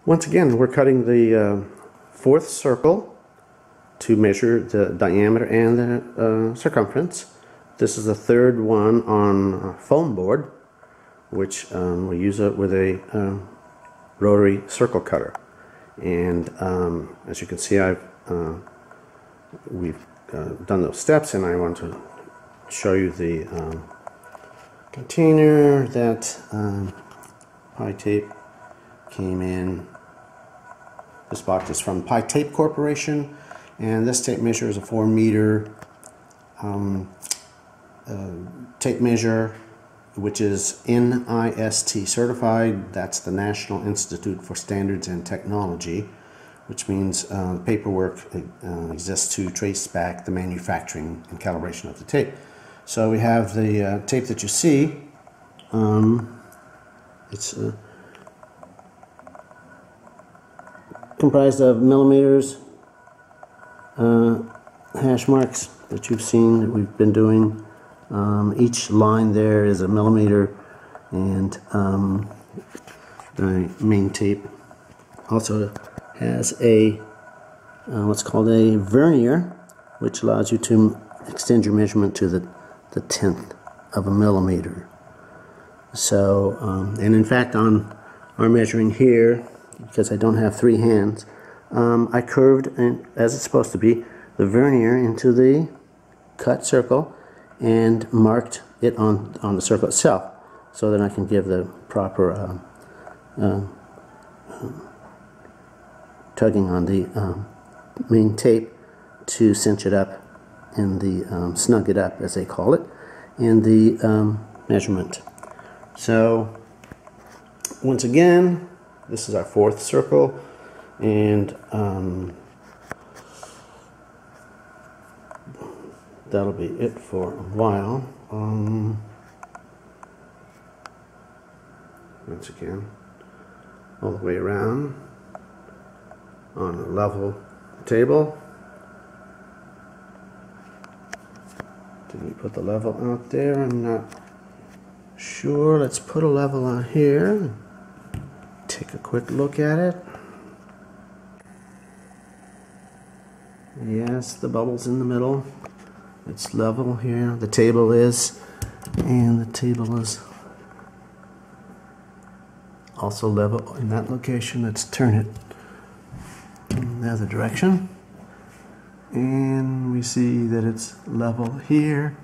Once again, we're cutting the fourth circle to measure the diameter and the circumference. This is the third one on foam board, which we use it with a rotary circle cutter. And as you can see, we've done those steps, and I want to show you the container that Pi Tape came in. This box is from Pi Tape Corporation, and this tape measure is a 4-meter tape measure, which is NIST certified. That's the National Institute for Standards and Technology, which means paperwork exists to trace back the manufacturing and calibration of the tape. So we have the tape that you see. It's comprised of millimeters, hash marks that you've seen that we've been doing. Each line there is a millimeter, and the main tape also has a what's called a vernier, which allows you to extend your measurement to the 1/10 of a millimeter. So, and in fact, on our measuring here, because I don't have 3 hands, I curved, as it's supposed to be, the vernier into the cut circle and marked it on the circle itself, so that I can give the proper tugging on the main tape to cinch it up in the snug it up, as they call it, in the measurement. So once again, this is our 4th circle, and that'll be it for a while. Once again, all the way around on a level table. Did we put the level out there? I'm not sure. Let's put a level on here. Take a quick look at it. Yes, the bubble's in the middle. It's level here. The table is, and the table is also level in that location. Let's turn it in the other direction, and we see that it's level here,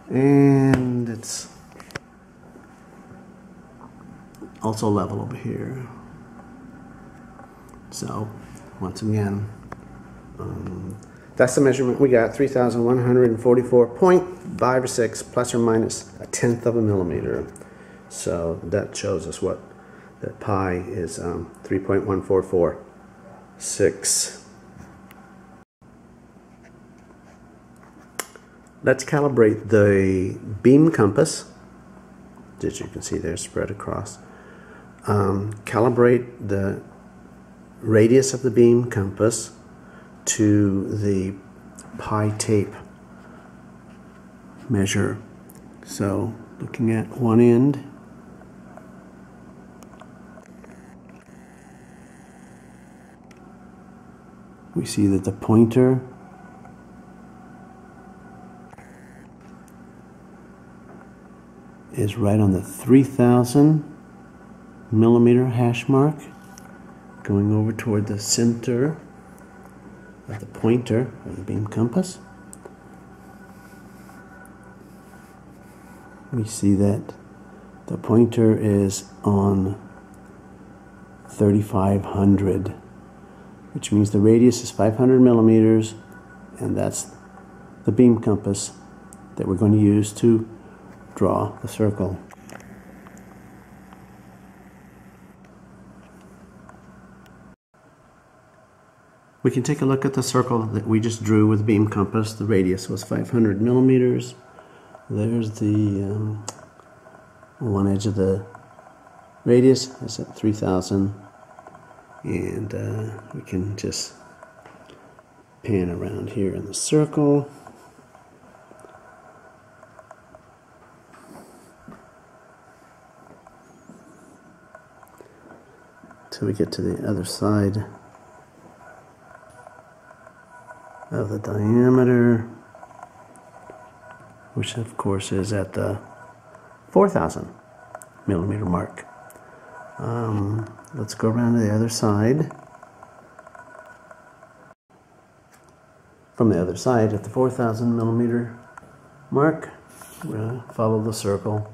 and it's also level over here. So once again, that's the measurement we got, 3,144.56 plus or minus a 1/10 of a millimeter. So that shows us what that pi is, 3.1446. Let's calibrate the beam compass, as you can see there spread across. Calibrate the radius of the beam compass to the Pi Tape measure. So looking at one end, we see that the pointer is right on the 3,000 millimeter hash mark, going over toward the center of the pointer of the beam compass. We see that the pointer is on 3,500, which means the radius is 500 millimeters, and that's the beam compass that we're going to use to draw the circle. We can take a look at the circle that we just drew with beam compass. The radius was 500 millimeters. There's the one edge of the radius. It's at 3,000. And we can just pan around here in the circle. till we get to the other side of the diameter, which of course is at the 4,000 millimeter mark. Let's go around to the other side. From the other side at the 4,000 millimeter mark, we're going to follow the circle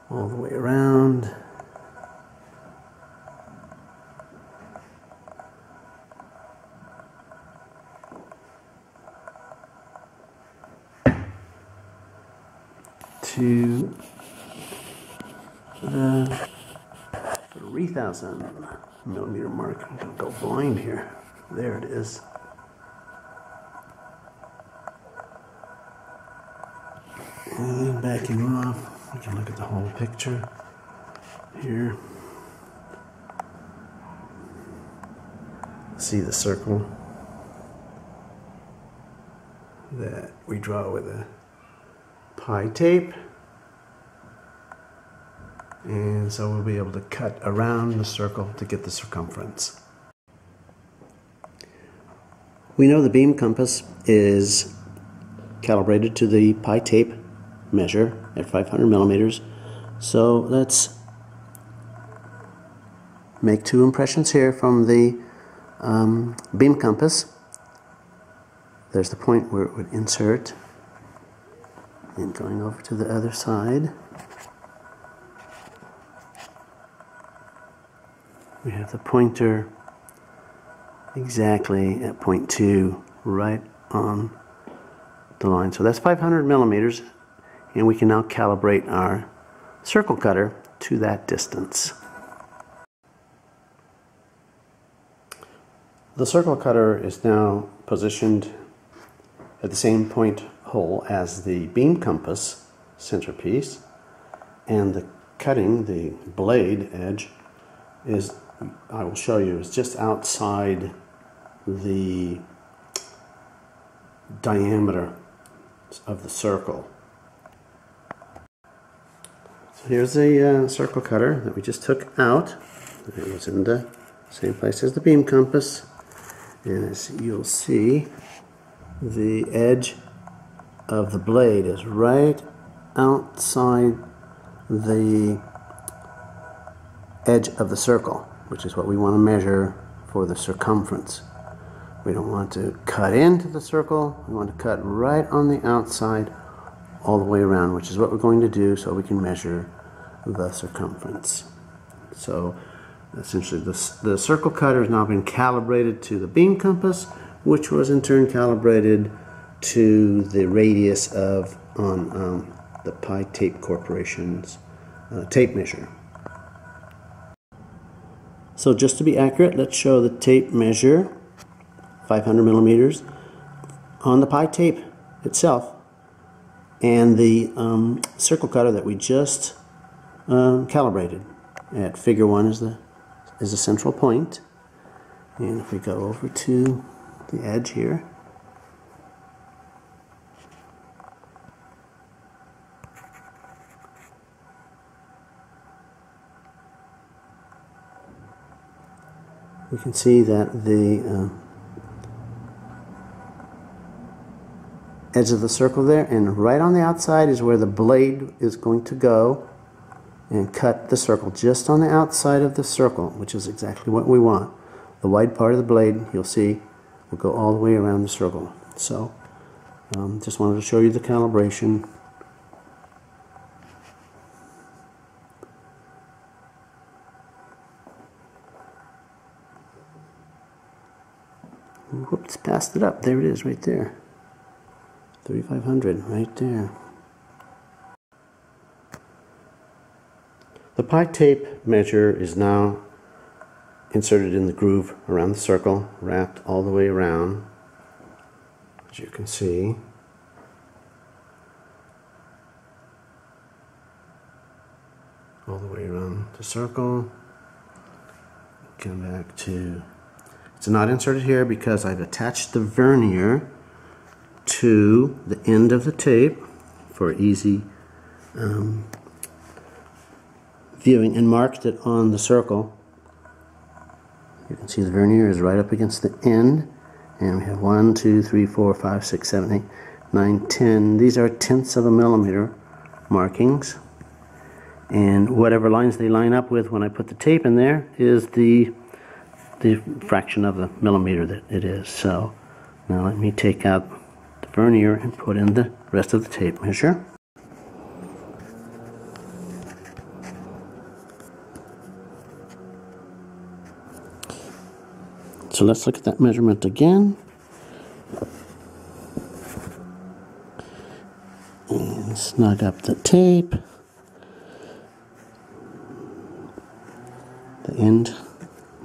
all the way around. To the 3,000 millimeter mark. I'm going to go blind here. There it is. And backing off, we can look at the whole picture here. See the circle that we draw with a pie tape. And so we'll be able to cut around the circle to get the circumference. We know the beam compass is calibrated to the pie tape measure at 500 millimeters. So let's make two impressions here from the beam compass. There's the point where it would insert, and going over to the other side, we have the pointer exactly at point 2, right on the line. So that's 500 millimeters, and we can now calibrate our circle cutter to that distance. The circle cutter is now positioned at the same point hole as the beam compass centerpiece, and the cutting, the blade edge, is, I will show you, is just outside the diameter of the circle. So here's the circle cutter that we just took out. It was in the same place as the beam compass, and as you'll see, the edge of the blade is right outside the edge of the circle, which is what we want to measure for the circumference. We don't want to cut into the circle, we want to cut right on the outside all the way around, which is what we're going to do so we can measure the circumference. So essentially the circle cutter has now been calibrated to the beam compass, which was in turn calibrated to the radius of on the Pie Tape Corporation's tape measure. So just to be accurate, let's show the tape measure, 500 millimeters, on the pie tape itself, and the circle cutter that we just calibrated at figure 1 is the central point. And if we go over to the edge here, we can see that the edge of the circle there, and right on the outside is where the blade is going to go and cut the circle just on the outside of the circle, which is exactly what we want. The wide part of the blade, you'll see, will go all the way around the circle. So just wanted to show you the calibration. Whoops, passed it up. There it is right there. 3,500 right there. The pie tape measure is now inserted in the groove around the circle, wrapped all the way around, as you can see. All the way around the circle. Come back to, it's not inserted here because I've attached the vernier to the end of the tape for easy viewing, and marked it on the circle You can see the vernier is right up against the end, and we have 1, 2, 3, 4, 5, 6, 7, 8, 9, 10. These are tenths of a millimeter markings, and whatever lines they line up with when I put the tape in there is the fraction of the millimeter that it is. So now let me take out the vernier and put in the rest of the tape measure. So let's look at that measurement again. And snug up the tape. The end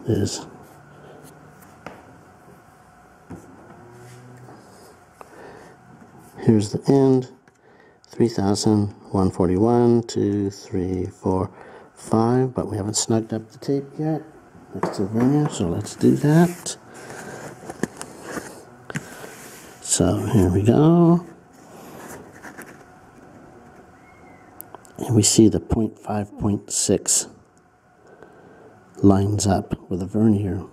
is here's the end. 3,141, 2, 3, 4, 5, but we haven't snugged up the tape yet. Next to the vernier, so let's do that. So here we go. And we see the 0.5, 0.6 lines up with the vernier.